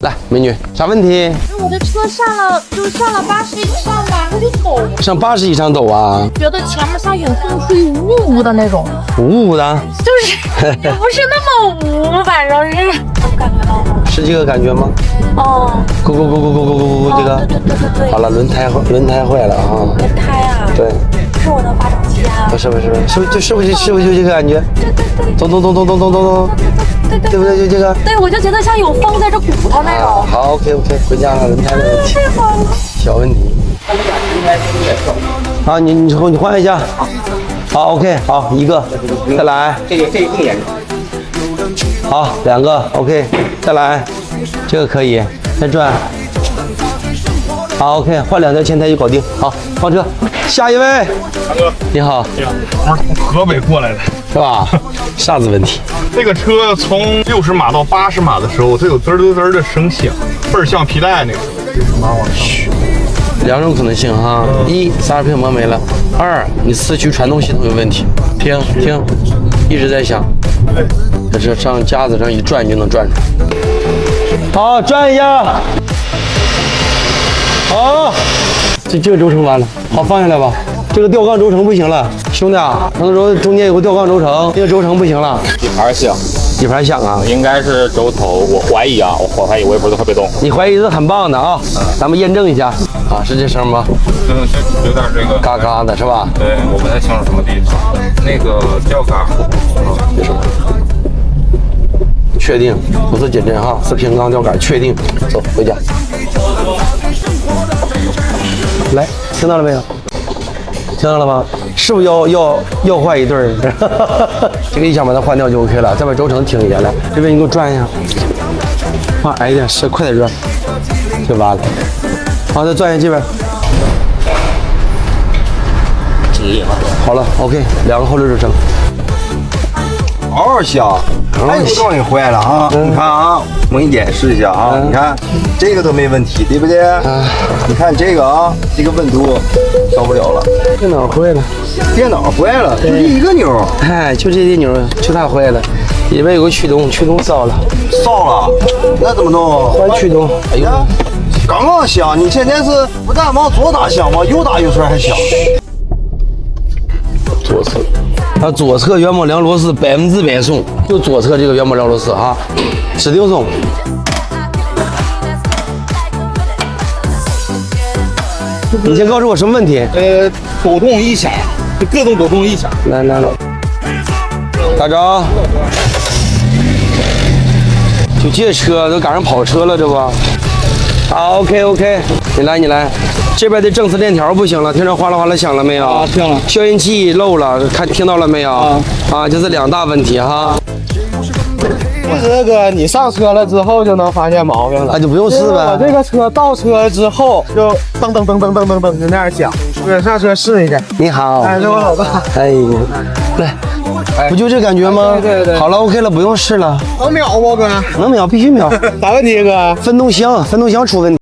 来，美女，啥问题？我的车上了80以上吧，它就抖，上80以上抖啊？觉得前面仨远风吹呜呜的那种，呜呜的，就是也不是那么呜，反正是能感觉到吗？是这个感觉吗？哦，咕咕咕咕咕咕咕咕，这个。对。好了，轮胎坏了啊。轮胎啊？对。是我的发动机啊？不是，是不是就这个感觉？对。咚咚咚咚咚咚咚咚。对不对？就这个。对，我就觉得像有风在这鼓它那种。好 ，OK， 回家了，轮胎的问题，小问题。好，你换一下。好 ，OK， 好，一个，再来。这更严重。好，2个 ，OK， 再来，这个可以，再转。好 ，OK， 换2条前胎就搞定。好，放车，下一位。大哥，你好。你好，我是从河北过来的，是吧？啥子问题？这个车从60码到80码的时候，它有滋滋滋的声响，倍儿像皮带那个。嘘，2种可能性哈：一，刹车片磨没了；二，你四驱传动系统有问题。听，一直在响。在这上夹子上一转就能转出来。好，转一下。好，这个轴承完了，好放下来吧。这个吊杠轴承不行了，兄弟啊，能轴中间有个吊杠轴承，这个轴承不行了。底盘响，底盘响啊，应该是轴头，我怀疑啊，我怀疑我也不是特别懂。你怀疑是很棒的啊，咱们验证一下啊，是这声吗？有点这个嘎嘎的是吧？对，我不太清楚什么地方。那个吊杆，这什么？确定，不是减震哈，是平缸吊杆，确定。走，回家。来，听到了没有？听到了吗？是不是要换一对儿？这个一想把它换掉就 OK 了。再把轴承停一下来，这边你给我转一下，放矮一点，快点转，就完了。好，再转一下这边。好了 ，OK， 2个后轮轴承。嗷嗷响，还有东西坏了啊！你看啊，我给你演示一下啊，你看这个都没问题，对不对？你看这个啊，这个温度受不了了。电脑坏了，电脑坏了，就这一个钮，哎，就这钮，就它坏了。里边有个驱动烧了，烧了，那怎么弄？换驱动。哎呦，刚刚响，你现在是不但往左打响，往右打有时候还响。左侧，它左侧元宝梁螺丝100%松，就左侧这个元宝梁螺丝啊，指定松。你先告诉我什么问题？抖动异响，各种抖动异响。来，大招。就这车都赶上跑车了，这不？好 ，OK， 你来，这边的正磁链条不行了，听着哗啦哗啦响了没有？啊，听了。消音器漏了，听到了没有？啊，这是2大问题哈。这个你上车了之后就能发现毛病了，就不用试呗。我这个车倒车之后就噔噔噔噔噔噔噔就那样响，我上车试一下。你好，哎，这我老大。哎，来，不就这感觉吗？对。好了 ，OK 了，不用试了。能秒不哥？能秒，必须秒。啥问题哥？分动箱出问题。